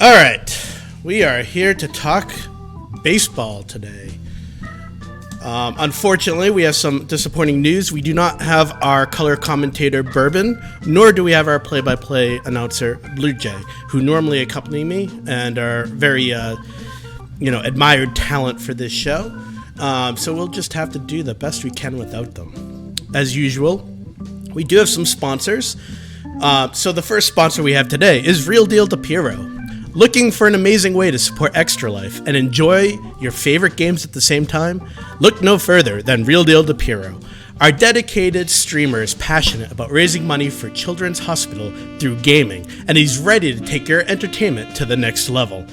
All right, we are here to talk baseball today. Unfortunately, we have some disappointing news. We do not have our color commentator, Bourbon, nor do we have our play-by-play announcer, Blue Jay, who normally accompany me and are very, admired talent for this show. So we'll just have to do the best we can without them. As usual, we do have some sponsors. So the first sponsor we have today is Real Deal DePiro. Looking for an amazing way to support Extra Life and enjoy your favorite games at the same time? Look no further than Real Deal DePiro. Our dedicated streamer is passionate about raising money for Children's Hospital through gaming, and he's ready to take your entertainment to the next level.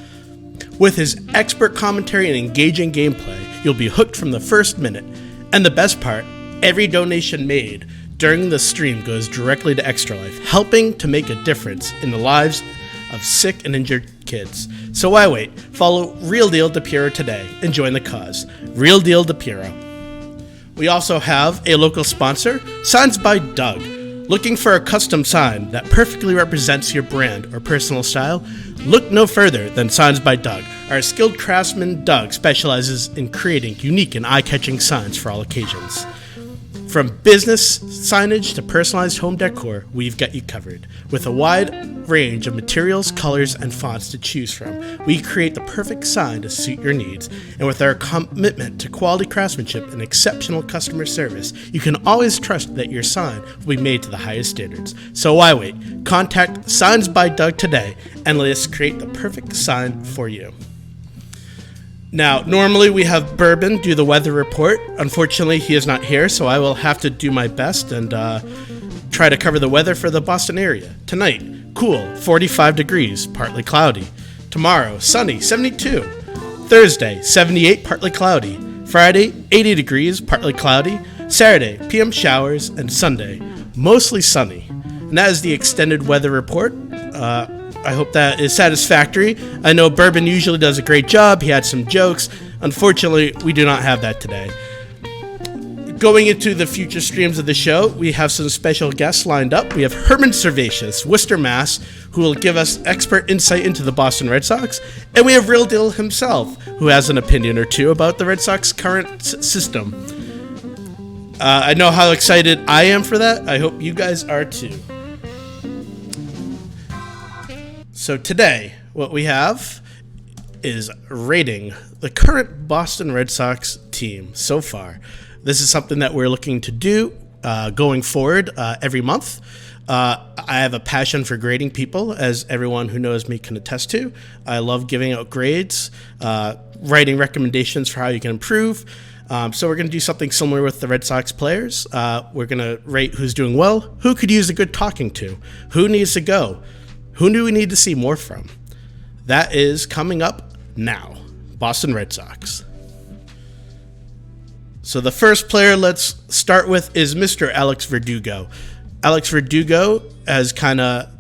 With his expert commentary and engaging gameplay, you'll be hooked from the first minute. And the best part, every donation made during the stream goes directly to Extra Life, helping to make a difference in the lives of sick and injured kids. So why wait? Follow Real Deal DePiro today and join the cause. Real Deal DePiro. We also have a local sponsor, Signs by Doug. Looking for a custom sign that perfectly represents your brand or personal style? Look no further than Signs by Doug. Our skilled craftsman, Doug, specializes in creating unique and eye-catching signs for all occasions. From business signage to personalized home decor, we've got you covered. With a wide range of materials, colors, and fonts to choose from, we create the perfect sign to suit your needs. And with our commitment to quality craftsmanship and exceptional customer service, you can always trust that your sign will be made to the highest standards. So why wait? Contact Signs by Doug today and let us create the perfect sign for you. Now, normally we have Bourbon do the weather report. Unfortunately, he is not here, so I will have to do my best and try to cover the weather for the Boston area. Tonight, cool, 45 degrees, partly cloudy. Tomorrow, sunny, 72. Thursday, 78, partly cloudy. Friday, 80 degrees, partly cloudy. Saturday, PM showers, and Sunday, mostly sunny. And that is the extended weather report. I hope that is satisfactory. I know Bourbon usually does a great job. He had some jokes. Unfortunately, we do not have that today. Going into the future streams of the show, we have some special guests lined up. We have Herman Servatius, Worcester, Mass., who will give us expert insight into the Boston Red Sox. And we have Real Deal himself, who has an opinion or two about the Red Sox current system. I know how excited I am for that. I hope you guys are too. So today, what we have is rating the current Boston Red Sox team so far. This is something that we're looking to do going forward every month. I have a passion for grading people, as everyone who knows me can attest to. I love giving out grades, writing recommendations for how you can improve. So we're going to do something similar with the Red Sox players. We're going to rate who's doing well, who could use a good talking to, who needs to go. Who do we need to see more from? That is coming up now. Boston Red Sox. So the first player let's start with is Mr. Alex Verdugo. Alex Verdugo has kind of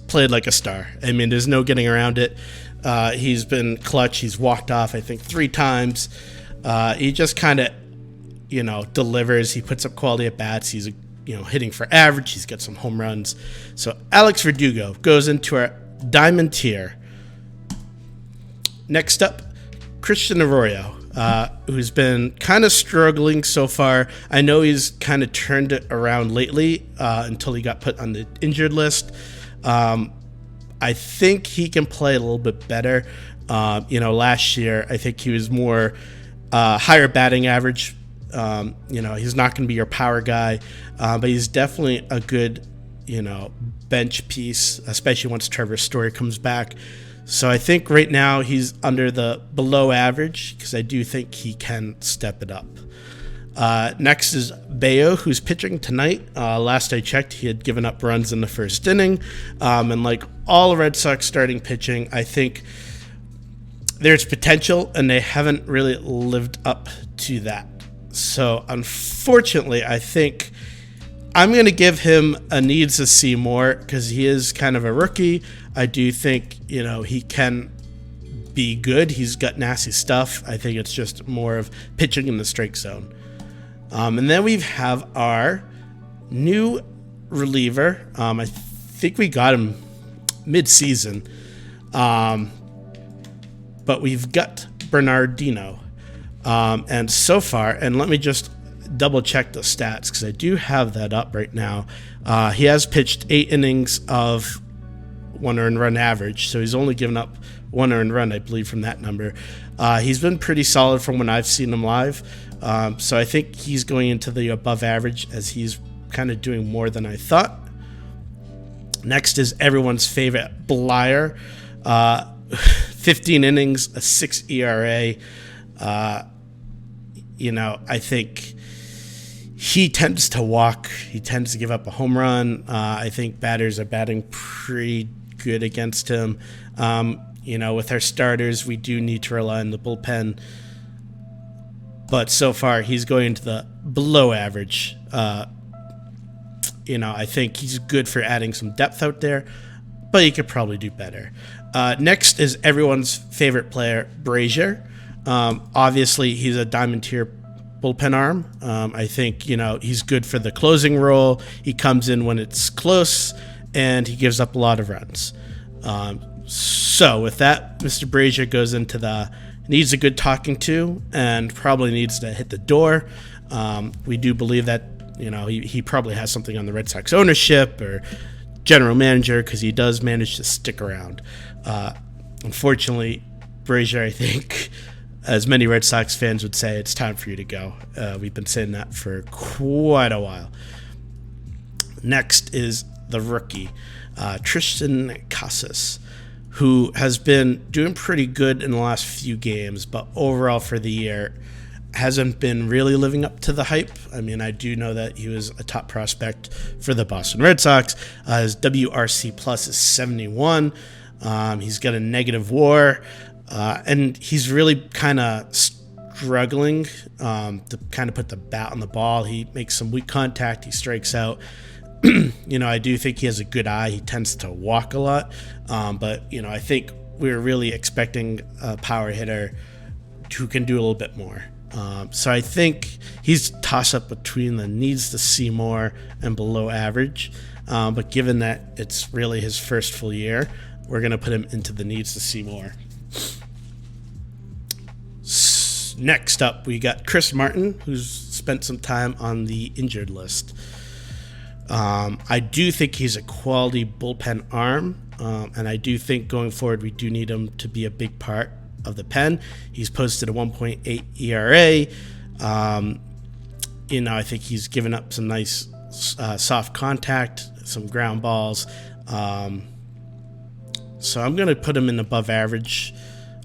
played like a star. I mean, there's no getting around it. He's been clutch. He's walked off, I think, 3 times. He just kind of, delivers. He puts up quality at bats. He's hitting for average. He's got some home runs. So Alex Verdugo goes into our diamond tier. Next up, Christian Arroyo, who's been kind of struggling so far. I know he's kind of turned it around lately until he got put on the injured list. I think he can play a little bit better. Last year, I think he was more higher batting average. He's not going to be your power guy, but he's definitely a good, bench piece, especially once Trevor Story comes back. So I think right now he's under the below average because I do think he can step it up. Next is Bayo, who's pitching tonight. Last I checked, he had given up runs in the first inning. And like all Red Sox starting pitching, I think there's potential, and they haven't really lived up to that. So unfortunately, I think I'm going to give him a needs to see more because he is kind of a rookie. I do think, he can be good. He's got nasty stuff. I think it's just more of pitching in the strike zone. And then we have our new reliever. I think we got him mid-season. But we've got Bernardino. And so far, and let me just double check the stats because I do have that up right now. He has pitched 8 innings of 1 earned run average, so he's only given up 1 earned run, I believe, from that number. He's been pretty solid from when I've seen him live, so I think he's going into the above average as he's kind of doing more than I thought. Next is everyone's favorite Blyer. 15 innings, a 6 ERA. I think he tends to walk. He tends to give up a home run. I think batters are batting pretty good against him. With our starters, we do need to rely on the bullpen. But so far, he's going into the below average. I think he's good for adding some depth out there, but he could probably do better. Next is everyone's favorite player, Brazier. Obviously, he's a diamond tier bullpen arm. I think, he's good for the closing role. He comes in when it's close, and he gives up a lot of runs. So with that, Mr. Brazier goes into needs a good talking to and probably needs to hit the door. We do believe that, he probably has something on the Red Sox ownership or general manager because he does manage to stick around. Unfortunately, Brazier, I think, as many Red Sox fans would say, it's time for you to go. We've been saying that for quite a while. Next is the rookie, Tristan Casas, who has been doing pretty good in the last few games, but overall for the year hasn't been really living up to the hype. I mean, I do know that he was a top prospect for the Boston Red Sox. His WRC plus is 71. He's got a negative WAR, and he's really kind of struggling to kind of put the bat on the ball. He makes some weak contact. He strikes out. I do think he has a good eye. He tends to walk a lot. But I think we were really expecting a power hitter who can do a little bit more. So I think he's toss up between the needs to see more and below average. But given that it's really his first full year, we're going to put him into the needs to see more. Next up, we got Chris Martin, who's spent some time on the injured list. I do think he's a quality bullpen arm, and I do think going forward we do need him to be a big part of the pen. He's posted a 1.8 ERA. I think he's given up some nice soft contact, some ground balls. So I'm going to put him in above average.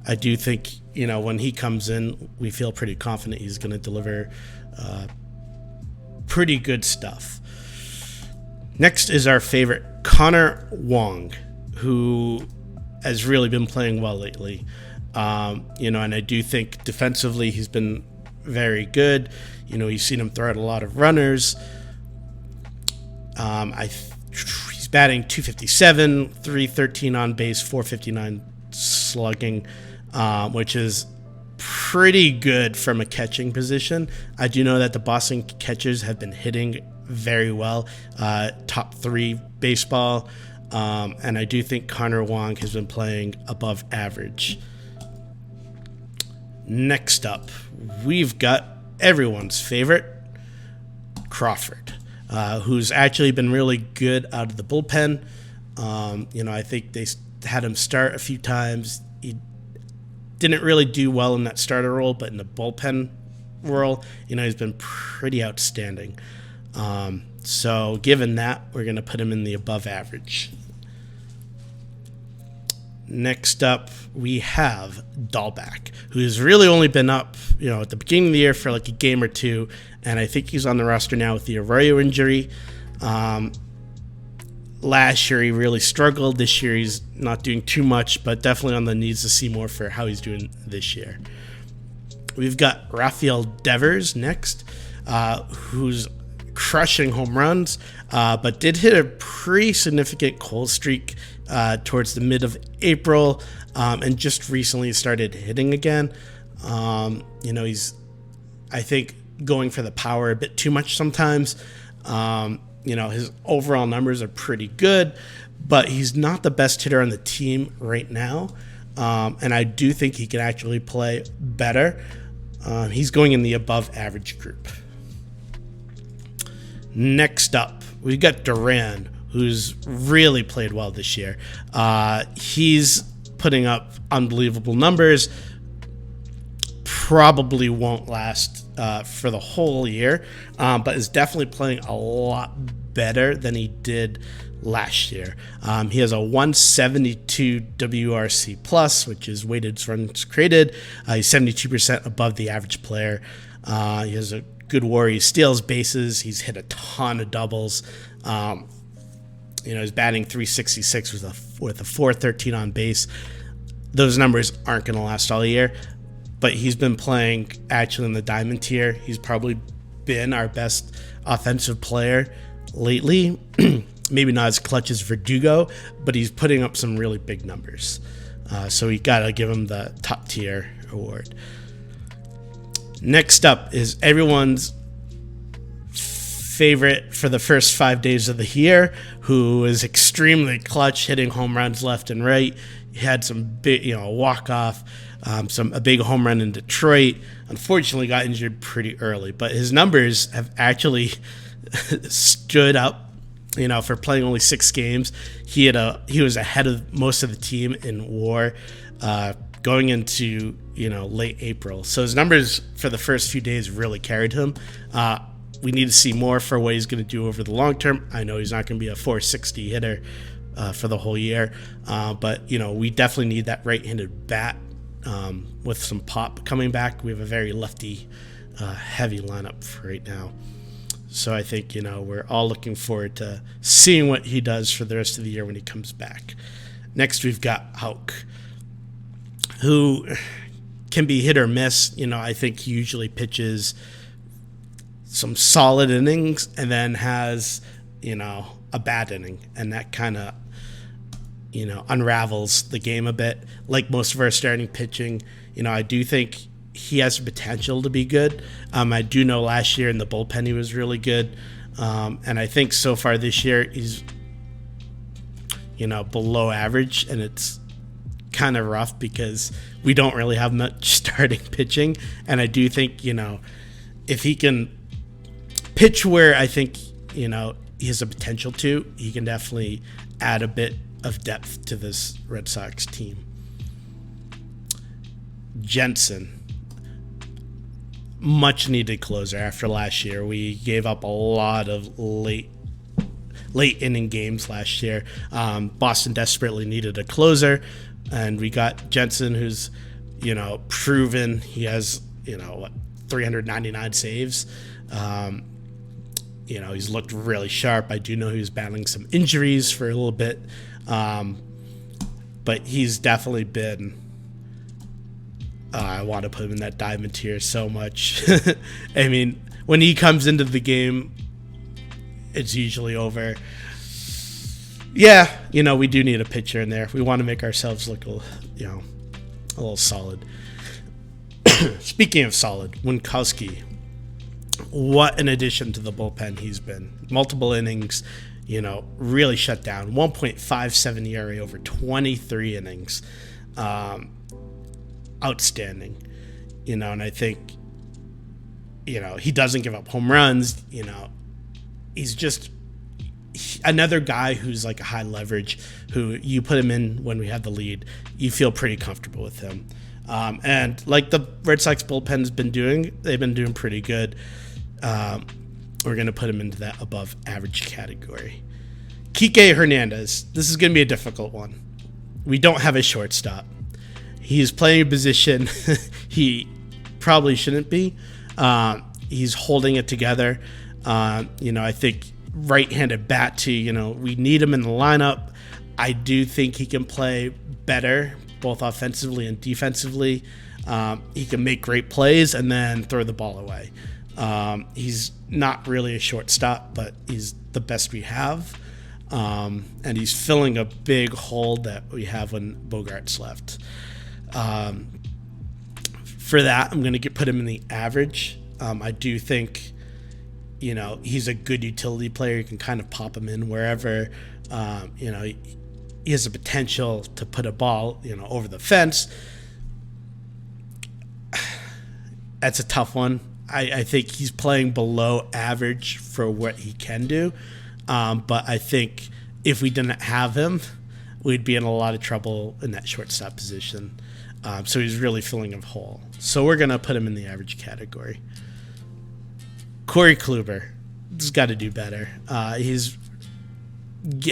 I do think, when he comes in, we feel pretty confident he's going to deliver pretty good stuff. Next is our favorite, Connor Wong, who has really been playing well lately. And I do think defensively he's been very good. You've seen him throw out a lot of runners. He's batting .257, .313 on base, .459 slugging, which is pretty good from a catching position. I do know that the Boston catchers have been hitting very well, top 3 baseball, and I do think Connor Wong has been playing above average. Next up, we've got everyone's favorite, Crawford, who's actually been really good out of the bullpen. I think they had him start a few times. He didn't really do well in that starter role, but in the bullpen role, he's been pretty outstanding. So given that, we're going to put him in the above average. Next up, we have Dahlback, who's really only been up, at the beginning of the year for like a game or two, and I think he's on the roster now with the Arroyo injury. Last year, he really struggled. This year, he's not doing too much, but definitely on the needs to see more for how he's doing this year. We've got Rafael Devers next, who's crushing home runs, but did hit a pretty significant cold streak towards the mid of April, and just recently started hitting again. He's, I think, going for the power a bit too much sometimes. His overall numbers are pretty good, but he's not the best hitter on the team right now. And I do think he can actually play better. He's going in the above average group. Next up, we've got Duran, who's really played well this year. He's putting up unbelievable numbers. Probably won't last for the whole year, but is definitely playing a lot better than he did last year. He has a 172 WRC plus, which is weighted runs created. He's 72% above the average player. He has a good WAR. He steals bases. He's hit a ton of doubles. He's batting 366 with a 413 on base. Those numbers aren't going to last all year, but he's been playing actually in the diamond tier. He's probably been our best offensive player lately. Maybe not as clutch as Verdugo, but he's putting up some really big numbers. So we got to give him the top tier award. Next up is everyone's favorite for the first 5 days of the year, who is extremely clutch, hitting home runs left and right. He had some big, walk-off, a big home run in Detroit. Unfortunately, got injured pretty early, but his numbers have actually stood up. For playing only 6 games, he was ahead of most of the team in WAR going into late April. So his numbers for the first few days really carried him. We need to see more for what he's going to do over the long term. I know he's not going to be a 460 hitter for the whole year, but we definitely need that right-handed bat with some pop coming back. We have a very lefty heavy lineup for right now. So I think, we're all looking forward to seeing what he does for the rest of the year when he comes back. Next, we've got Houck, who can be hit or miss. I think he usually pitches some solid innings and then has, a bad inning. And that kind of, unravels the game a bit. Like most of our starting pitching, I do think he has the potential to be good. I do know last year in the bullpen he was really good. And I think so far this year he's, below average. And it's kind of rough because we don't really have much starting pitching. And I do think, if he can pitch where I think, he has a potential to, he can definitely add a bit of depth to this Red Sox team. Jensen. Much needed closer after last year. We gave up a lot of late inning games last year. Boston desperately needed a closer, and we got Jensen, who's proven. He has 399 saves. He's looked really sharp. I do know he was battling some injuries for a little bit, but he's definitely been. I want to put him in that diamond tier so much. I mean, when he comes into the game, it's usually over. Yeah, we do need a pitcher in there. We want to make ourselves look a little solid. Speaking of solid, Winkowski. What an addition to the bullpen he's been. Multiple innings, really shut down. 1.57 ERA over 23 innings. Outstanding, and I think, he doesn't give up home runs. He's just another guy who's like a high leverage, who you put him in when we have the lead, you feel pretty comfortable with him. And like the Red Sox bullpen's been doing, they've been doing pretty good. We're going to put him into that above average category. Kike Hernandez. This is going to be a difficult one. We don't have a shortstop. He's playing a position he probably shouldn't be. He's holding it together. I think right-handed bat too. We need him in the lineup. I do think he can play better, both offensively and defensively. He can make great plays and then throw the ball away. He's not really a shortstop, but he's the best we have. And he's filling a big hole that we have when Bogart's left. For that, I'm going to put him in the average. I do think, he's a good utility player. You can kind of pop him in wherever. He has the potential to put a ball, over the fence. That's a tough one. I think he's playing below average for what he can do. But I think if we didn't have him, we'd be in a lot of trouble in that shortstop position. So he's really filling a hole. So we're going to put him in the average category. Corey Kluber has got to do better. He's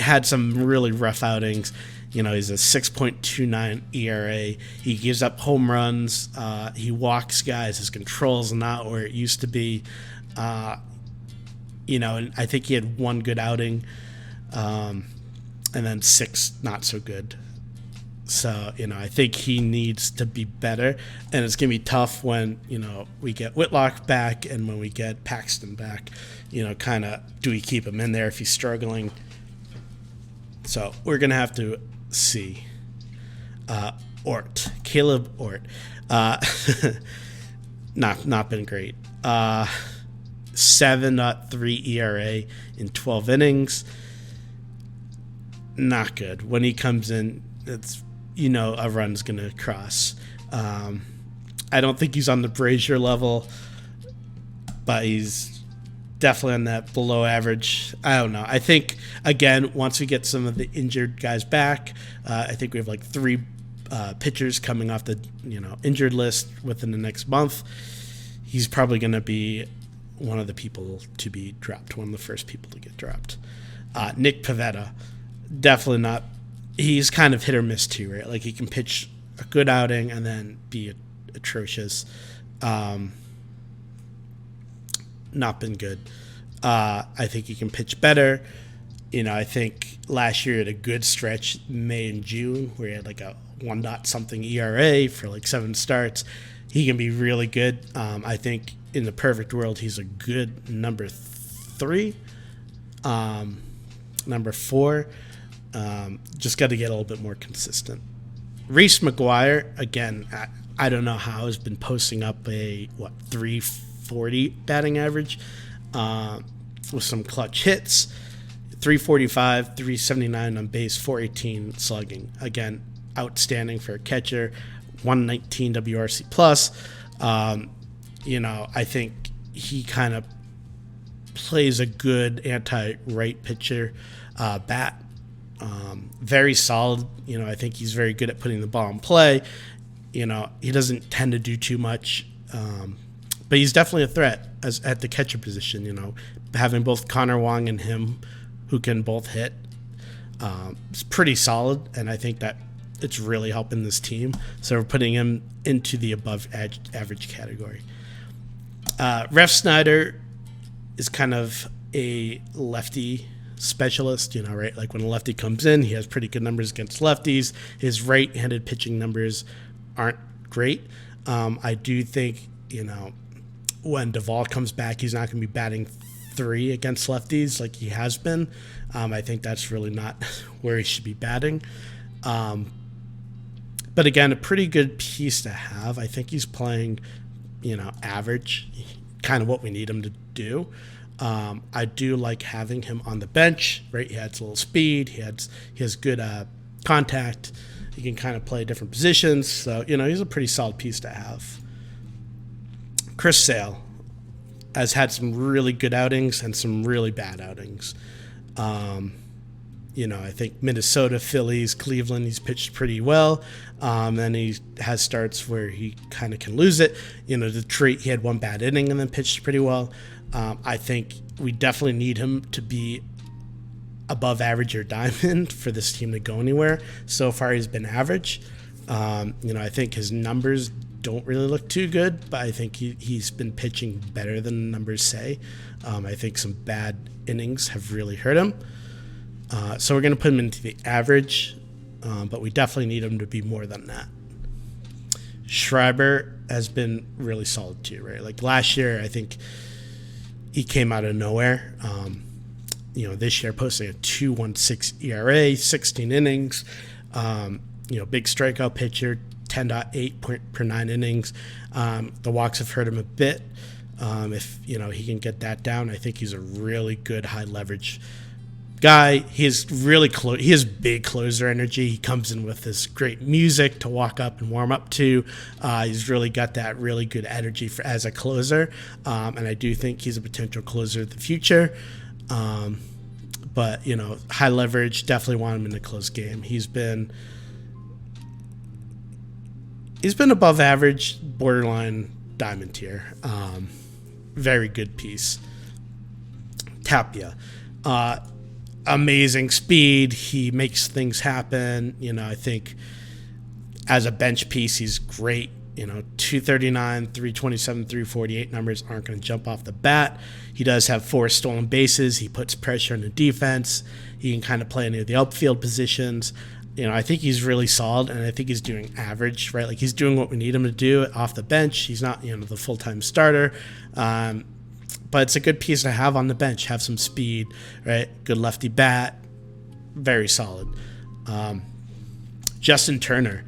had some really rough outings. He's a 6.29 ERA. He gives up home runs. He walks guys. His control's not where it used to be. And I think he had one good outing, and then 6 not so good. So, I think he needs to be better. And it's going to be tough when, we get Whitlock back and when we get Paxton back. Kind of, do we keep him in there if he's struggling? So we're going to have to see. Caleb Ort. Not been great. 7.3 ERA in 12 innings. Not good. When he comes in, it's a run's going to cross. I don't think he's on the Brazier level, but he's definitely on that below average. I don't know. I think, again, once we get some of the injured guys back, I think we have like 3 pitchers coming off the injured list within the next month. He's probably going to be one of the people to be dropped, one of the first people to get dropped. Nick Pivetta, definitely not. He's kind of hit or miss too, right? Like he can pitch a good outing and then be atrocious. Not been good. I think he can pitch better. I think last year had a good stretch, May and June, where he had like a 1 something ERA for like 7 starts. He can be really good. I think in the perfect world, he's a good number 3. Number 4, just got to get a little bit more consistent. Reese McGuire, again, I don't know how he's been posting up a 340 batting average with some clutch hits. 345, 379 on base, 418 slugging. Again, outstanding for a catcher. 119 WRC plus. I think he kind of plays a good anti-right pitcher bat. Very solid. I think he's very good at putting the ball in play. He doesn't tend to do too much, but he's definitely a threat at the catcher position. Having both Connor Wong and him who can both hit is pretty solid, and I think that it's really helping this team. So we're putting him into the above average category. Ref Snyder is kind of a lefty specialist, right? Like when a lefty comes in, he has pretty good numbers against lefties. His right-handed pitching numbers aren't great. I do think, when Duvall comes back, he's not going to be batting 3 against lefties like he has been. I think that's really not where he should be batting. But again, a pretty good piece to have. I think he's playing, average, kind of what we need him to do. I do like having him on the bench, right? He has a little speed. He has good contact. He can kind of play different positions. So, he's a pretty solid piece to have. Chris Sale has had some really good outings and some really bad outings. I think Minnesota, Phillies, Cleveland, he's pitched pretty well. Then he has starts where he kind of can lose it. Detroit, he had 1 bad inning and then pitched pretty well. I think we definitely need him to be above average or diamond for this team to go anywhere. So far, he's been average. I think his numbers don't really look too good, but I think he's been pitching better than the numbers say. I think some bad innings have really hurt him. So we're going to put him into the average, but we definitely need him to be more than that. Schreiber has been really solid too, right? Like last year, I think he came out of nowhere. This year posting a 2.16 ERA, 16 innings. Big strikeout pitcher, 10.8 per 9 innings. The walks have hurt him a bit. If he can get that down, I think he's a really good high leverage guy. He is really close. He has big closer energy. He comes in with this great music to walk up and warm up to. He's really got that really good energy as a closer, and I do think he's a potential closer in the future. But high leverage. Definitely want him in a close game. He's been above average, borderline diamond tier. Very good piece. Tapia. Amazing speed. He makes things happen. I think as a bench piece, he's great. 239, 327, 348 numbers aren't going to jump off the bat. He does have 4 stolen bases. He puts pressure on the defense. He can kind of play any of the outfield positions. I think he's really solid, and I think he's doing average, right? Like, he's doing what we need him to do off the bench. He's not, the full-time starter. But it's a good piece to have on the bench. Have some speed, right? Good lefty bat. Very solid. Justin Turner,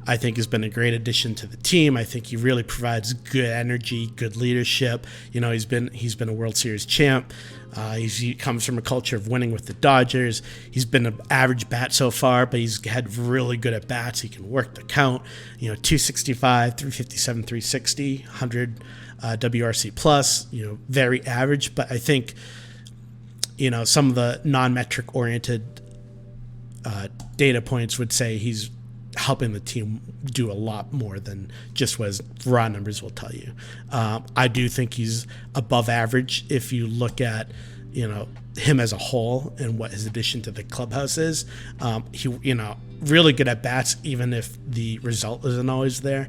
I think, has been a great addition to the team. I think he really provides good energy, good leadership. He's been a World Series champ. He comes from a culture of winning with the Dodgers. He's been an average bat so far, but he's had really good at bats. He can work the count. 265, 357, 360, 100 WRC plus. Very average. But I think some of the non-metric oriented data points would say he's helping the team do a lot more than just what his raw numbers will tell you. I do think he's above average if you look at him as a whole and what his addition to the clubhouse is. He really good at bats, even if the result isn't always there.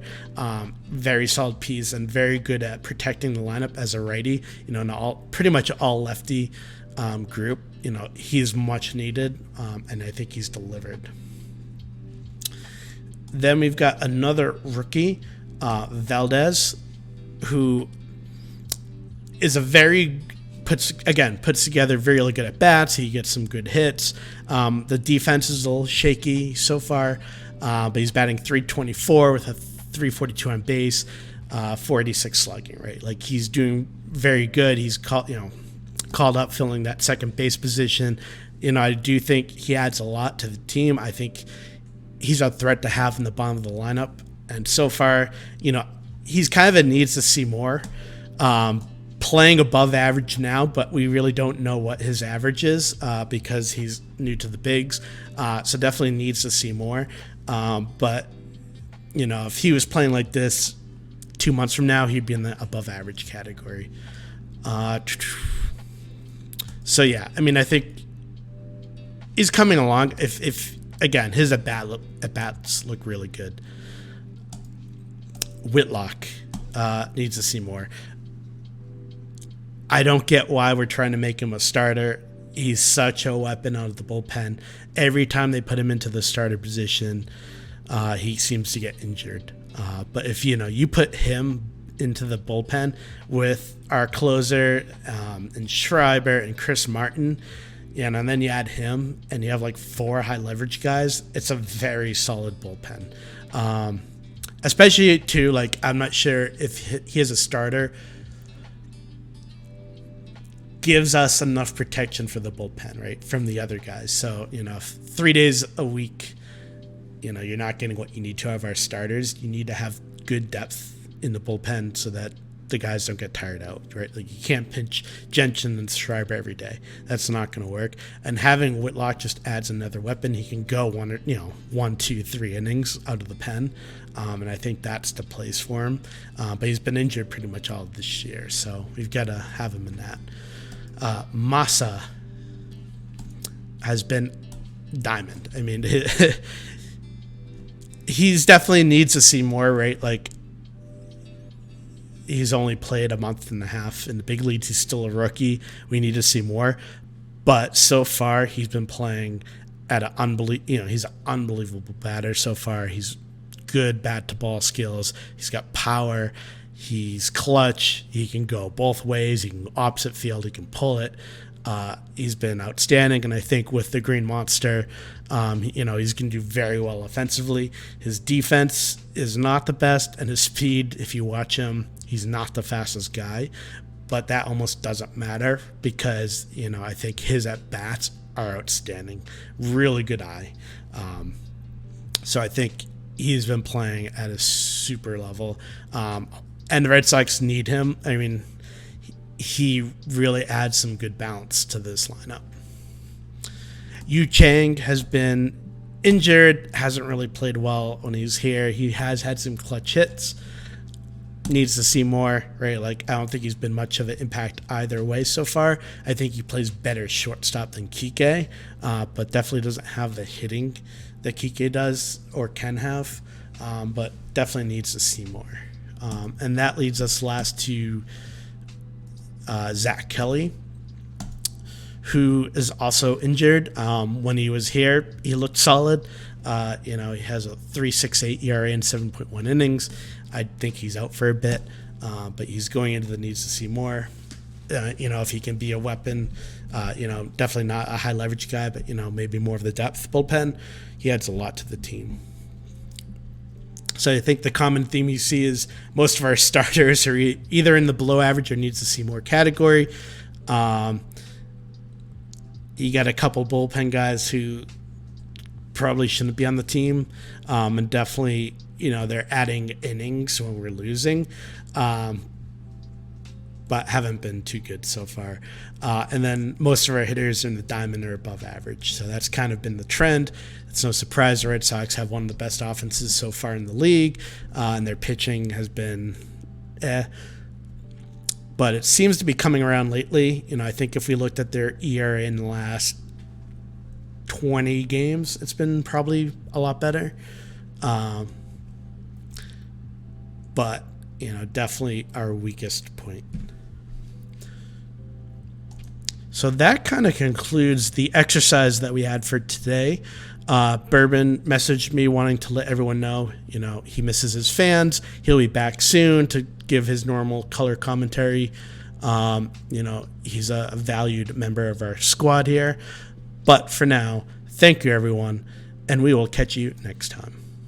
Very solid piece and very good at protecting the lineup as a righty. In pretty much all lefty group. He's much needed, and I think he's delivered. Then we've got another rookie, Valdez, who is puts together very good at bats. He gets some good hits. The defense is a little shaky so far, but he's batting .324 with a .342 on base, .486 slugging. Right, like he's doing very good. He's called up filling that second base position. I do think he adds a lot to the team. I think he's a threat to have in the bottom of the lineup. And so far, he's kind of needs to see more. Playing above average now, but we really don't know what his average is because he's new to the bigs. So definitely needs to see more. But, if he was playing like this 2 months from now, he'd be in the above average category. So, yeah, I think he's coming along. If again, his at-bats look really good. Whitlock needs to see more. I don't get why we're trying to make him a starter. He's such a weapon out of the bullpen. Every time they put him into the starter position, he seems to get injured. But if you put him into the bullpen with our closer and Schreiber and Chris Martin, and then you add him and you have like 4 high leverage guys, it's a very solid bullpen. Especially too, like, I'm not sure if he is a starter, gives us enough protection for the bullpen, right, from the other guys. So, if 3 days a week, you're not getting what you need to out of our starters. You need to have good depth in the bullpen so that the guys don't get tired out, right? Like, you can't pinch Jensen and Schreiber every day. That's not going to work. And having Whitlock just adds another weapon. He can go 1, 2, 3 innings out of the pen, and I think that's the place for him. But he's been injured pretty much all of this year, so we've got to have him in that. Massa has been diamond. He's definitely needs to see more, right? Like, he's only played a month and a half in the big leagues. He's still a rookie. We need to see more. But so far, he's been playing at he's an unbelievable batter so far. He's good bat-to-ball skills. He's got power. He's clutch. He can go both ways. He can go opposite field. He can pull it. He's been outstanding, and I think with the Green Monster, he's going to do very well offensively. His defense is not the best, and his speed, if you watch him, he's not the fastest guy, but that almost doesn't matter because, I think his at-bats are outstanding. Really good eye. So I think he's been playing at a super level. And the Red Sox need him. I mean, he really adds some good balance to this lineup. Yu Chang has been injured, hasn't really played well when he's here. He has had some clutch hits. Needs to see more, right? Like, I don't think he's been much of an impact either way so far. I think he plays better shortstop than Kike, but definitely doesn't have the hitting that Kike does or can have, but definitely needs to see more. And that leads us last to Zach Kelly, who is also injured. When he was here, he looked solid. He has a 3.68 ERA in 7.1 innings. I think he's out for a bit, but he's going into the needs to see more. If he can be a weapon, definitely not a high leverage guy, but, maybe more of the depth bullpen. He adds a lot to the team. So I think the common theme you see is most of our starters are either in the below average or needs to see more category. You got a couple bullpen guys who probably shouldn't be on the team, and definitely, they're adding innings when we're losing, but haven't been too good so far. And then most of our hitters in the diamond are above average, so that's kind of been the trend. It's no surprise the Red Sox have one of the best offenses so far in the league, and their pitching has been but it seems to be coming around lately. I think if we looked at their ERA in the last 20 games, it's been probably a lot better. But, definitely our weakest point. So that kind of concludes the exercise that we had for today. Bourbon messaged me wanting to let everyone know, he misses his fans. He'll be back soon to give his normal color commentary. He's a valued member of our squad here. But for now, thank you, everyone, and we will catch you next time.